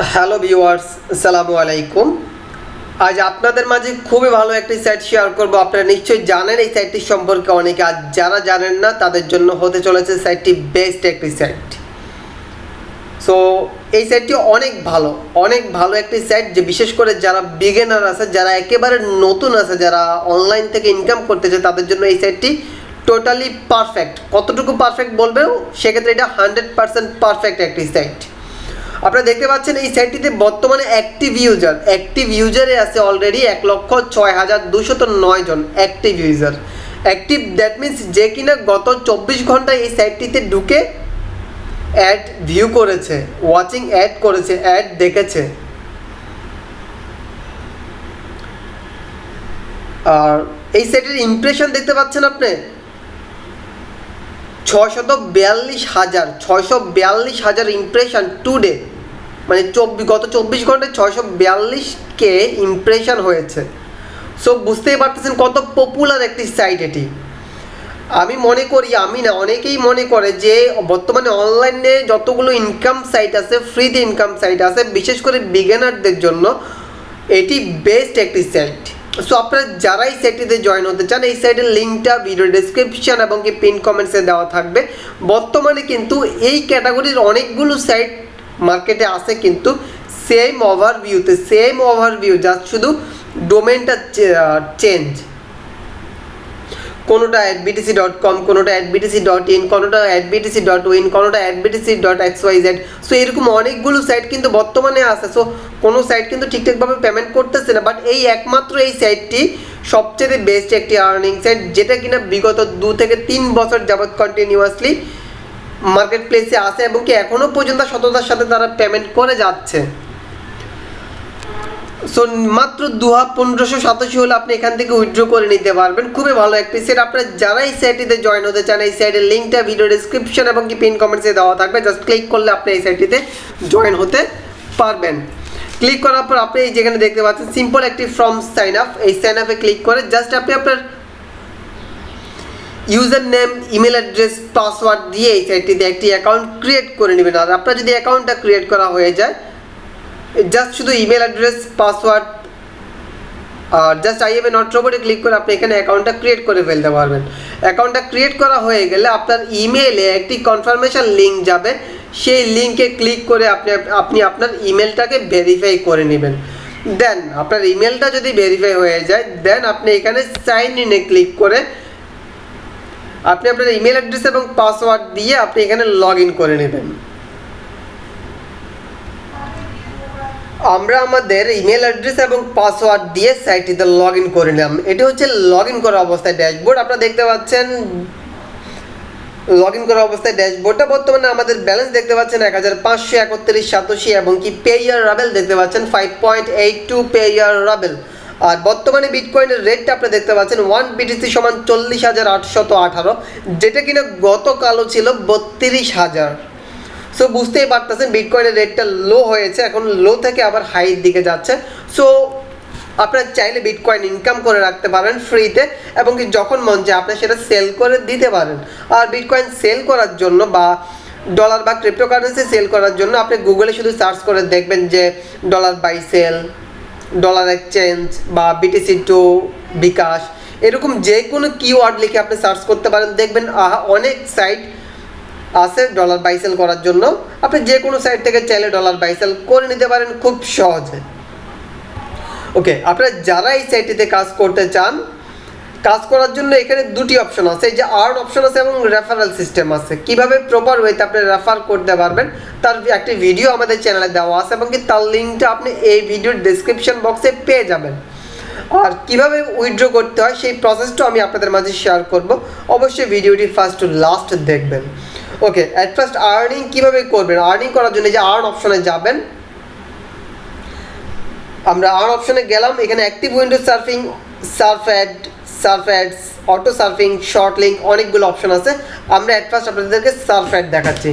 Hello viewers, আসসালামু আলাইকুম। আজ আপনাদের মাঝে খুবই ভালো একটি সাইট শেয়ার করব। আপনারা নিশ্চয়ই জানেন এই সাইটটি সম্পর্কে অনেকে, আজ যারা জানেন না তাদের জন্য হতে চলেছে সাইটটি বেস্ট একটি সাইট। সো এই সাইটটি অনেক ভালো একটি সাইট, যে বিশেষ করে যারা বিগিনার আছে, যারা একেবারে নতুন আছে, যারা অনলাইন থেকে ইনকাম করতেছে, তাদের জন্য এই সাইটটি টোটালি পারফেক্ট। কতটুকু পারফেক্ট বলবেও সেক্ষেত্রে এটা 100% পারফেক্ট একটি সাইট। আপনারা দেখতে পাচ্ছেন এই সাইটটিতে বর্তমানে অ্যাক্টিভ ইউজারে আছে অলরেডি 1,06,209 জন active user. Active that means যে কিনা গত 24 ঘন্টায় এই সাইটটিতে ঢুকে অ্যাড ভিউ করেছে, ওয়াচিং অ্যাড করেছে, অ্যাড দেখেছে। আর এই সাইটের ইমপ্রেশন দেখতে পাচ্ছেন আপনি 642,000 ইমপ্রেশন টুডে, মানে গত 24 ঘন্টায় 642K ইমপ্রেশন হয়েছে। সো বুঝতেই পারতেছেন কত পপুলার একটি সাইট এটি। আমি মনে করি, আমি না, অনেকেই মনে করে যে বর্তমানে অনলাইনে যতগুলো ইনকাম সাইট আছে, ফ্রিতে ইনকাম সাইট আছে, বিশেষ করে বিগিনারদের জন্য এটি বেস্ট একটি সাইট। সো আপনারা যারা এই সাইটটিতে জয়েন হতে চান, এই সাইটের লিঙ্কটা ভিডিও ডেসক্রিপশন এবং কি পিন কমেন্টসে দেওয়া থাকবে। বর্তমানে কিন্তু এই ক্যাটাগরির অনেকগুলো সাইট মার্কেটে আছে, কিন্তু সেম ওভারভিউ জাস্ট শুধু ডোমেনটা চেঞ্জ। কোনোটা @btc.com, কোনোটা @btc.in, কোনোটা @btc.win, কোনোটা @btc.xyz। সো এরকম অনেকগুলো সাইট কিন্তু বর্তমানে আছে। সো কোনো সাইট কিন্তু ঠিকঠাকভাবে পেমেন্ট করতেছে না, বাট একমাত্র এই সাইটটি সবচেয়ে বেস্ট একটি আর্নিং সাইট, যেটা কিনা বিগত 2 থেকে 3 বছর যাবৎ কন্টিনিউয়াসলি মার্কেট প্লেসে আছে এবং কি এখনও পর্যন্ত সততার সাথে তারা পেমেন্ট করে যাচ্ছে। সো মাত্র 1587 হলে আপনি এখান থেকে উইথড্র করে নিতে পারবেন। খুবই ভালো একটি সাইট। আপনারা যারা এই সাইটটিতে জয়েন হতে চান, এই সাইটের লিঙ্কটা ভিডিও ডেসক্রিপশন এবং কি পিন কমেন্টসে দেওয়া থাকবে। জাস্ট ক্লিক করলে আপনি এই সাইটটিতে জয়েন হতে পারবেন। ক্লিক করার পর আপনি এই যেখানে দেখতে পাচ্ছেন সিম্পল একটি ফর্ম সাইন আপ, এই সাইন আপে ক্লিক করে জাস্ট আপনি আপনার user name, email address, password দিয়ে এই সাইটটিতে একটি অ্যাকাউন্ট ক্রিয়েট করে নেবেন। আর আপনার যদি অ্যাকাউন্টটা ক্রিয়েট করা হয়ে যায়, জাস্ট শুধু ইমেল অ্যাড্রেস, পাসওয়ার্ড আর just I am a not রোবটে ক্লিক করে আপনি এখানে অ্যাকাউন্টটা ক্রিয়েট করে ফেলতে পারবেন। অ্যাকাউন্টটা ক্রিয়েট করা হয়ে গেলে আপনার ইমেলে একটি কনফার্মেশন লিঙ্ক যাবে, সেই লিঙ্কে ক্লিক করে আপনি আপনার ইমেলটাকে ভেরিফাই করে নেবেন। দেন আপনার ইমেলটা যদি ভেরিফাই হয়ে যায়, দেন আপনি এখানে সাইন ইনে ক্লিক করে আপনি আপনার ইমেল অ্যাড্রেস এবং পাসওয়ার্ড দিয়ে আপনি এখানে লগ ইন করে নেবেন। আমরা আমাদের ইমেল অ্যাড্রেস এবং পাসওয়ার্ড দিয়ে সাইটটিতে লগ ইন করে নিলাম। এটি হচ্ছে লগ ইন করা অবস্থায় ড্যাশবোর্ড। আপনারা দেখতে পাচ্ছেন লগ ইন করা অবস্থায় ড্যাশবোর্ডটা। বর্তমানে আমাদের ব্যালেন্স দেখতে পাচ্ছেন 1,531.87 এবং কি পে ইয়ার রাবেল দেখতে পাচ্ছেন 5.82 পে ইয়ার রাবেল। আর বর্তমানে বিটকয়েনের রেটটা আপনি দেখতে পাচ্ছেন 1 BTC সমান 40,818, যেটা কিনা গতকালও ছিল 32,000। সো বুঝতেই পারতেছেন বিটকয়েনের রেটটা লো হয়েছে, এখন লো থেকে আবার হাইয়ের দিকে যাচ্ছে। সো আপনারা চাইলে বিটকয়েন ইনকাম করে রাখতে পারেন ফ্রিতে, এবং কি যখন মন চায় আপনি সেটা সেল করে দিতে পারেন। আর বিটকয়েন সেল করার জন্য বা ডলার বা ক্রিপ্টোকারেন্সি সেল করার জন্য আপনি গুগলে শুধু সার্চ করে দেখবেন যে dollar buy sell, dollar exchange বা BTC টু বিকাশ, এরকম যে কোনো কিওয়ার্ড লিখে আপনি সার্চ করতে পারেন। দেখবেন অনেক সাইট আছে ডলার বাই সেল করার জন্য। আপনি যে কোনো সাইট থেকে চাইলে ডলার বাই সেল করে নিতে পারেন খুব সহজে। ওকে, আপনারা যারা এই সাইটটিতে কাজ করতে চান, কাজ করার জন্য এখানে দুটি অপশন আছে, এই যে আর্ন অপশন আছে এবং রেফারেল সিস্টেম আছে। কিভাবে প্রপার ওয়েতে আপনি রেফার করতে পারবেন তার একটি ভিডিও আমাদের চ্যানেলে দেওয়া আছে, এবং কি তার লিঙ্কটা আপনি এই ভিডিওর ডেসক্রিপশন বক্সে পেয়ে যাবেন। আর কিভাবে উইথড্র করতে হয় সেই প্রসেসটা আমি আপনাদের মাঝে শেয়ার করব। অবশ্যই ভিডিওটি ফার্স্ট টু লাস্ট দেখবেন। ওকে, অ্যাট ফার্স্ট আর্নিং কীভাবে করবেন? আর্নিং করার জন্য যে আর্ন অপশনে যাবেন, আমরা আর্ন অপশনে গেলাম। এখানে active window surfing, Surf ads, auto surfing, short link, অনেকগুলো অপশন আছে। আমরা অ্যাট ফার্স্ট আপনাদেরকে সার্ফ অ্যাড দেখাচ্ছি।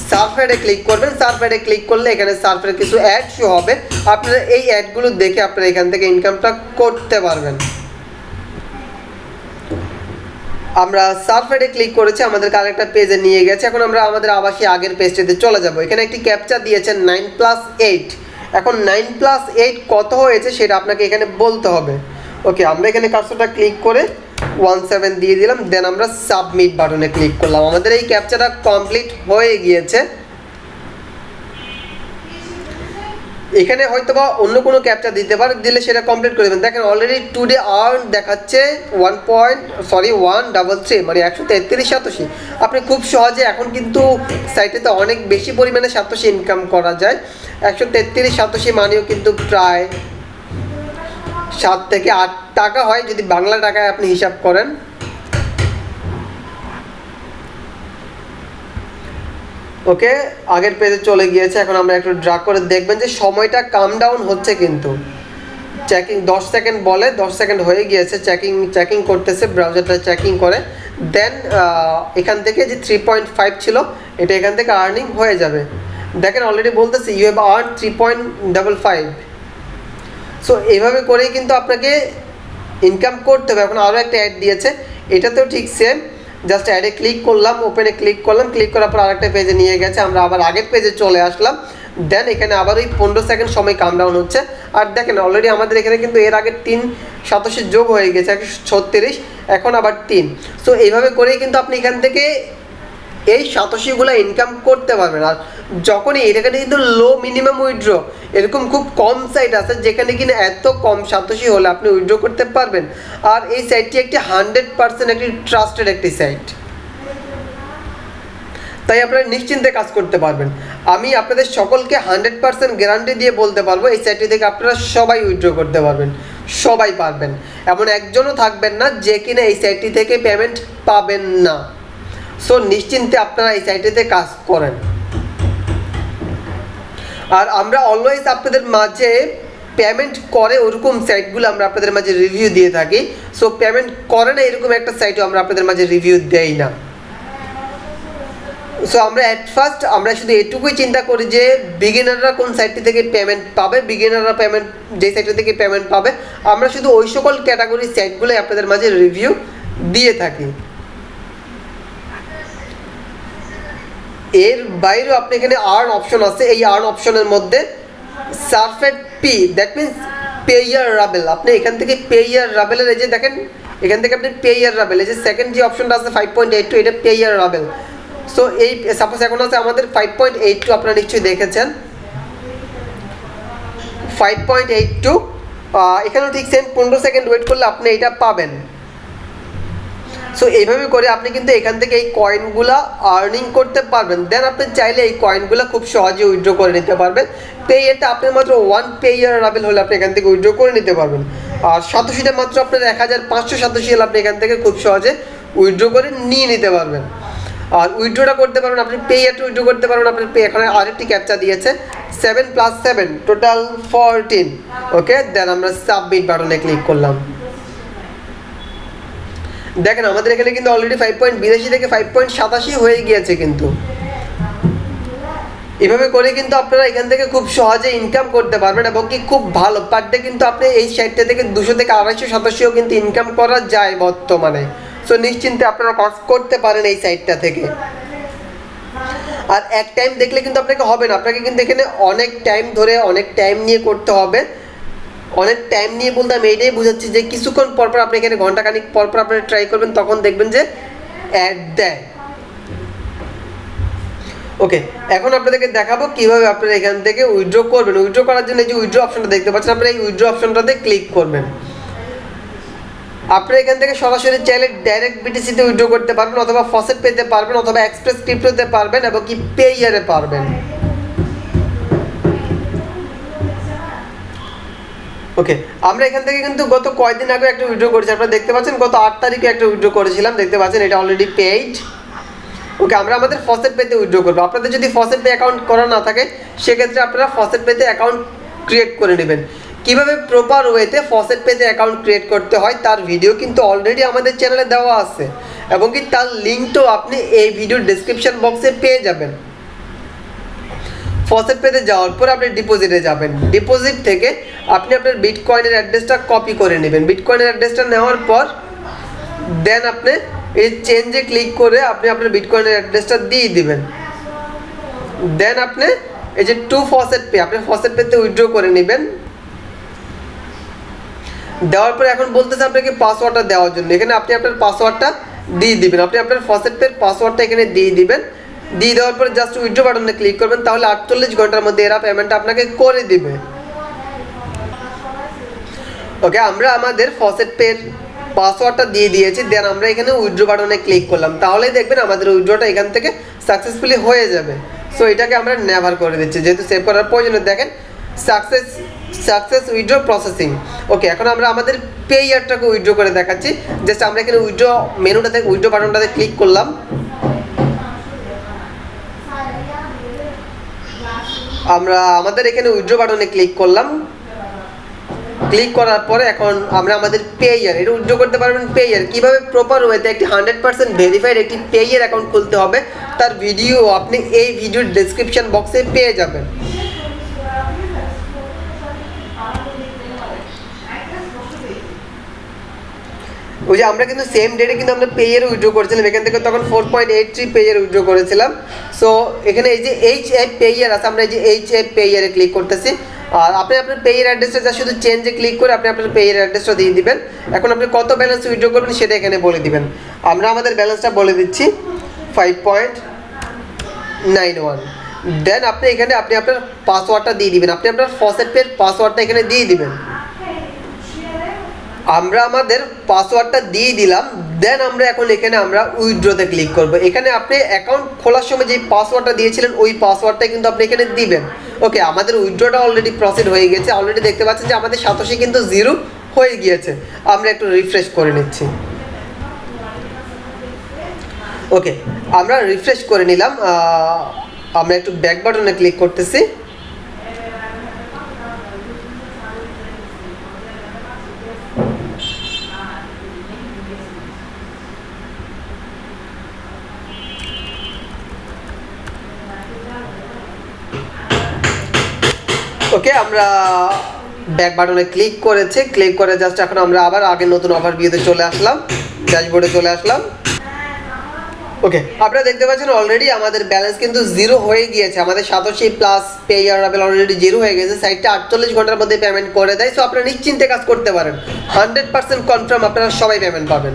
সার্ফ অ্যাডে ক্লিক করবেন। সার্ফ অ্যাডে ক্লিক করলে এখানে সার্ফের কিছু অ্যাড শো হবে। আপনারা এই অ্যাডগুলো দেখে আপনারা এখান থেকে ইনকামটা করতে পারবেন। আমরা সার্ফ অ্যাডে ক্লিক করেছি, আমাদেরকে আরেকটা পেজে নিয়ে গেছে। এখন আমরা আমাদের আবাসী আগের পেজটিতে চলে যাব। এখানে একটি ক্যাপচা দিয়েছেন 9+8, এখন 9+8 কত হয়েছে সেটা আপনাকে এখানে বলতে হবে। ওকে, আমরা এখানে কার্সরটা ক্লিক করে 17 দিয়ে দিলাম, দেন আমরা সাবমিট বাটনে ক্লিক করলাম। আমাদের এই ক্যাপচাটা কমপ্লিট হয়ে গিয়েছে। এখানে হয়তো বা অন্য কোনো ক্যাপচা দিতে পারে, দিলে সেটা কমপ্লিট করে দেবেন। দেখেন অলরেডি টুডে আর্ন দেখাচ্ছে 1.133 মানে 133 সাতোশি। আপনি খুব সহজে এখন কিন্তু সাইটেতে অনেক বেশি পরিমাণে সাতোশি ইনকাম করা যায়। 133 সাতোশি মানেও কিন্তু প্রায় 7 থেকে 8 টাকা হয় যদি বাংলা টাকায় আপনি হিসাব করেন। ওকে, আগের পেজে চলে গিয়েছে। এখন আমরা একটু ড্রাগ করে দেখবেন যে সময়টা কাম ডাউন হচ্ছে, কিন্তু চেকিং 10 সেকেন্ড বলে, 10 সেকেন্ড হয়ে গিয়েছে। চেকিং করতেছে, ব্রাউজারটা চেকিং করে। দেন এখান থেকে যে 3.5 ছিল এটা এখান থেকে আর্নিং হয়ে যাবে। দেখেন অলরেডি বলতেছে ইউ হ্যাভ আর্ন 3.55। সো এইভাবে করেই কিন্তু আপনাকে ইনকাম করতে হবে। এখন আরও একটা অ্যাড দিয়েছে, এটাতেও ঠিক সেম। জাস্ট অ্যাডে ক্লিক করলাম, ওপেনে ক্লিক করলাম, ক্লিক করার পর আরেকটা পেজে নিয়ে গেছে। আমরা আবার আগের পেজে চলে আসলাম। দেন এখানে আবার ওই 15 সেকেন্ড সময় কাম ডাউন হচ্ছে। আর দেখেন অলরেডি আমাদের এখানে কিন্তু এর আগে 3 সাতোশি যোগ হয়ে গেছে 136, এখন আবার 3। সো এইভাবে করেই কিন্তু আপনি এখান থেকে এই সাতোশিগুলো ইনকাম করতে পারবেন। আর যখনই এখানে কিন্তু লো মিনিমাম উইথড্র, এরকম খুব কম সাইট আছে যেখানে কিনা এত কম সাতোশি হলে আপনি উইথড্র করতে পারবেন। আর এই সাইটটি একটি 100% একটি ট্রাস্টেড একটি সাইট, তাই আপনারা নিশ্চিন্তে কাজ করতে পারবেন। আমি আপনাদের সকলকে 100% গ্যারান্টি দিয়ে বলতে পারবো এই সাইটটি থেকে আপনারা সবাই উইথড্র করতে পারবেন, সবাই পারবেন। এমন একজনও থাকবেন না যে কিনা এই সাইটটি থেকে পেমেন্ট পাবেন না। সো নিশ্চিন্তে আপনারা এই সাইটেতে কাজ করেন। আর আমরা অলওয়েজ আপনাদের মাঝে পেমেন্ট করে ওরকম সাইটগুলো আমরা আপনাদের মাঝে রিভিউ দিয়ে থাকি। সো পেমেন্ট করে না এরকম একটা সাইটও আমরা আপনাদের মাঝে রিভিউ দেই না। সো আমরা অ্যাট ফার্স্ট আমরা শুধু এটুকুই চিন্তা করি যে বিগিনাররা কোন সাইটটি থেকে পেমেন্ট পাবে, বিগিনাররা পেমেন্ট যে সাইটটি থেকে পেমেন্ট পাবে, আমরা শুধু ওই সকল ক্যাটাগরির সাইটগুলোই আপনাদের মাঝে রিভিউ দিয়ে থাকি। এর বাইরেও আপনি এখানে আর্ন অপশন আছে। এই আর্ন অপশনের মধ্যে সার্ফেট পি, দ্যাট মিনস পে ইয়ার রাবেল, আপনি এখান থেকে পে ইয়ার রাবেলের এই যে দেখেন এখান থেকে আপনি পে ইয়ার রাবেল, এই যে সেকেন্ড যে অপশনটা আছে 5.82 এটা পে ইয়ার রাবেল। সো এই সাপোজ এখন আছে আমাদের 5.82, আপনারা নিশ্চয়ই দেখেছেন 5.82। এখানেও ঠিক সেম 15 সেকেন্ড ওয়েট করলে আপনি এটা পাবেন। সো এইভাবে করে আপনি কিন্তু এখান থেকে এই কয়েনগুলো আর্নিং করতে পারবেন। দেন আপনি চাইলে এই কয়েনগুলো খুব সহজে উইথড্র করে নিতে পারবেন। পে ইয়ারটা আপনি মাত্র 1 পে ইয়ার রাবেল হলে আপনি এখান থেকে উইথড্র করে নিতে পারবেন। আর সাতোশিটা মাত্র আপনার 1500 সাতোশি হলে আপনি এখান থেকে খুব সহজে উইথড্র করে নিয়ে নিতে পারবেন। আর উইথড্রটা করতে পারবেন আপনি, পে ইয়ারটা উইথড্র করতে পারবেন আপনি। পে এখানে আরেকটি ক্যাপচা দিয়েছে 7 + 7 টোটাল 14। ওকে, দেন আমরা সাবমিট বাটনে ক্লিক করলাম। দেখেন আমাদের এখানে কিন্তু অলরেডি 5.82 থেকে 5.87 হয়ে গিয়েছে। কিন্তু এভাবে করে কিন্তু আপনারা এখান থেকে খুব সহজে ইনকাম করতে পারবেন এবং কি খুব ভালো পার ডে কিন্তু আপনি এই সাইটটা থেকে 200 থেকে 250 87ও কিন্তু ইনকাম করা যায় বর্তমানে। সো নিশ্চিন্তে আপনারা কাজ করতে পারেন এই সাইটটা থেকে। আর এক টাইম দেখলে কিন্তু আপনাকে হবে না, আপনাকে কিন্তু এখানে অনেক টাইম ধরে অনেক টাইম নিয়ে করতে হবে। অনেক টাইম নিয়ে বলতে আমি এইটাই বুঝাচ্ছি যে কিছুক্ষণ পরপর আপনি এখানে ঘন্টাখানিক পরপর আপনি ট্রাই করবেন, তখন দেখবেন যে অ্যাড দেয়। ওকে, এখন আপনাদেরকে দেখাবো কীভাবে আপনারা এখান থেকে উইথড্র করবেন। উইথড্র করার জন্য এই যে উইথড্র অপশনটা দেখতে পাচ্ছেন, আপনারা এই উইথড্র অপশনটাতে ক্লিক করবেন। আপনারা এখান থেকে সরাসরি চাইলে ডাইরেক্ট বিটিসিতে উইথড্র করতে পারবেন, অথবা ফসেট পেতে পারবেন, অথবা এক্সপ্রেস ক্রিপ্টোতে পারবেন এবং কি পে ইয়ারে পারবেন। ওকে, আমরা এখান থেকে কিন্তু গত কয়েকদিন আগে একটা উইথড্র করেছি, আপনারা দেখতে পাচ্ছেন গত 8 তারিখে একটা উইথড্র করেছিলাম, দেখতে পাচ্ছেন এটা অলরেডি পেইড। ওকে, আমরা আমাদের ফসেট পেতে উইথড্র করবো। আপনাদের যদি ফসেট পে অ্যাকাউন্ট করা না থাকে সেক্ষেত্রে আপনারা ফসেট পেতে অ্যাকাউন্ট ক্রিয়েট করে নেবেন। কীভাবে প্রপার ওয়েতে ফসেট পেতে অ্যাকাউন্ট ক্রিয়েট করতে হয় তার ভিডিও কিন্তু অলরেডি আমাদের চ্যানেলে দেওয়া আছে এবং কি তার লিঙ্কটাও আপনি এই ভিডিওর ডেসক্রিপশন বক্সে পেয়ে যাবেন। ফসেট পেতে যাওয়ার পর আপনি ডিপোজিটে যাবেন। ডিপোজিট থেকে আপনি আপনার বিটকয়েনের অ্যাড্রেসটা কপি করে নেবেন। বিটকয়েনের অ্যাড্রেসটা নেওয়ার পর দেন আপনি এই চেঞ্জে ক্লিক করে আপনি আপনার বিটকয়েনের অ্যাড্রেসটা দিয়ে দিবেন। দেন আপনি এই যে টু ফসেট পে, আপনি ফসেট পেতে উইথড্র করে নেবেন। দেওয়ার পরে এখন বলতেছে আপনাকে পাসওয়ার্ডটা দেওয়ার জন্য, এখানে আপনি আপনার পাসওয়ার্ডটা দিয়ে দিবেন। আপনি আপনার ফসেট পের পাসওয়ার্ডটা এখানে দিয়ে দিবেন। দিয়ে দেওয়ার পরে জাস্ট উইথড্র বাটনে ক্লিক করবেন, তাহলে 48 ঘন্টার মধ্যে এরা পেমেন্টটা আপনাকে করে দিবে। ওকে, আমরা আমাদের ফসেট পের পাসওয়ার্ডটা দিয়ে দিয়েছি, দেন আমরা এখানে উইথড্র বাটনে ক্লিক করলাম, তাহলেই দেখবেন আমাদের উইথড্রটা এখান থেকে সাকসেসফুলি হয়ে যাবে। সো এটাকে আমরা নেভার করে দিচ্ছি, যেহেতু সেভ করার প্রয়োজন। দেখেন সাকসেস উইথড্র প্রসেসিং। ওকে, এখন আমরা আমাদের পে ইয়ারটাকে উইথড্র করে দেখাচ্ছি। জাস্ট আমরা এখানে উইথড্র মেনুটাতে উইথড্র বাটনটাতে ক্লিক করলাম, আমরা আমাদের এখানে উইথড্র বাটনে ক্লিক করলাম। ক্লিক করার পরে এখন আমরা আমাদের পে ইয়ার এটা উইথড্র করতে পারবেন। পে ইয়ার কীভাবে প্রপার ওয়েতে একটি 100% ভেরিফাইড একটি পে ইয়ার অ্যাকাউন্ট খুলতে হবে, তার ভিডিও আপনি এই ভিডিওর ডেসক্রিপশন বক্সে পেয়ে যাবেন। ওই যে আমরা কিন্তু সেম ডেটে কিন্তু আমরা পে ইয়ার উইথড্র করেছিলাম, এখান থেকে তখন 4.83 পে ইয়ার উইথড্র করেছিলাম। সো এখানে এই যে HF পে ইয়ার আছে, আমরা এই যে HF পে ইয়ারে ক্লিক করতেছি। আর আপনি আপনার পে ইয়ার অ্যাড্রেসটা যা শুধু চেঞ্জে ক্লিক করে আপনি আপনার পে ইয়ার অ্যাড্রেসটা দিয়ে দিবেন। এখন আপনি কত ব্যালেন্স উইথড্র করবেন সেটা এখানে বলে দিবেন। আমরা আমাদের ব্যালেন্সটা বলে দিচ্ছি 5.91। দেন আপনি এখানে আপনি আপনার পাসওয়ার্ডটা দিয়ে দিবেন, আপনি আপনার ফসেট পের পাসওয়ার্ডটা এখানে দিয়ে দিবেন। আমরা আমাদের পাসওয়ার্ডটা দিয়ে দিলাম, দেন আমরা এখন এখানে আমরা উইথড্রতে ক্লিক করব। এখানে আপনি অ্যাকাউন্ট খোলার সময় যে পাসওয়ার্ডটা দিয়েছিলেন ওই পাসওয়ার্ডটা কিন্তু আপনি এখানে দিবেন। ওকে, আমাদের উইথড্রটা অলরেডি প্রসিড হয়ে গেছে। অলরেডি দেখতে পাচ্ছেন যে আমাদের 87 কিন্তু 0 হয়ে গিয়েছে। আমরা একটু রিফ্রেশ করে নিচ্ছি। ওকে, আমরা রিফ্রেশ করে নিলাম। আমরা একটু ব্যাক বাটনে ক্লিক করতেছি। ওকে, আমরা ব্যাক বাটনে ক্লিক করেছি, ক্লিক করে জাস্ট এখন আমরা আবার আগের নতুন ওভারভিউতে চলে আসলাম, ড্যাশবোর্ডে চলে আসলাম। ওকে, আপনারা দেখতে পাচ্ছেন অলরেডি আমাদের ব্যালেন্স কিন্তু 0 হয়ে গিয়েছে। আমাদের 87 প্লাস পে ইয়ার রাবেল অলরেডি 0 হয়ে গেছে। সাইটটা 48 ঘন্টার মধ্যে পেমেন্ট করে দেয়। সো আপনারা নিশ্চিন্তে কাজ করতে পারেন, 100% কনফার্ম আপনারা সবাই পেমেন্ট পাবেন।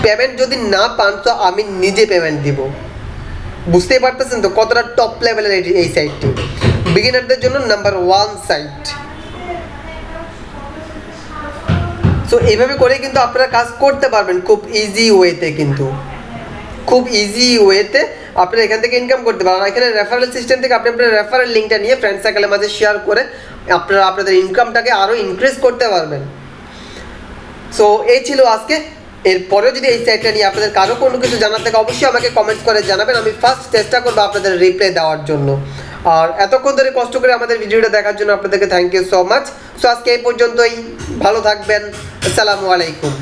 পেমেন্ট যদি না পান তো আমি নিজে পেমেন্ট দিব। বুঝতেই পারতেছেন তো কতটা টপ লেভেলের এই সাইটটি, বিগিনারদের জন্য নাম্বার 1 সাইট। সো এইভাবে করে কিন্তু আপনারা কাজ করতে পারবেন খুব ইজি ওয়েতে, কিন্তু খুব ইজি ওয়েতে আপনারা এখান থেকে ইনকাম করতে পারেন। এখানে রেফারেল সিস্টেম থেকে আপনি আপনার রেফারেল লিঙ্কটা নিয়ে ফ্রেন্ড সার্কেলের মাঝে শেয়ার করে আপনারা আপনাদের ইনকামটাকে আরও ইনক্রিজ করতে পারবেন। সো এই ছিল আজকে। এরপরেও যদি এই সাইটটা নিয়ে আপনাদের কারো কোনো কিছু জানার থাকে অবশ্যই আমাকে কমেন্টস করে জানাবেন, আমি ফার্স্ট চেষ্টা করবো আপনাদের রিপ্লাই দেওয়ার জন্য। আর এতক্ষণ ধরে কষ্ট করে আমাদের ভিডিওটা দেখার জন্য আপনাদেরকে thank you so much. So আজকে এই পর্যন্তই, ভালো থাকবেন, আসসালামু আলাইকুম।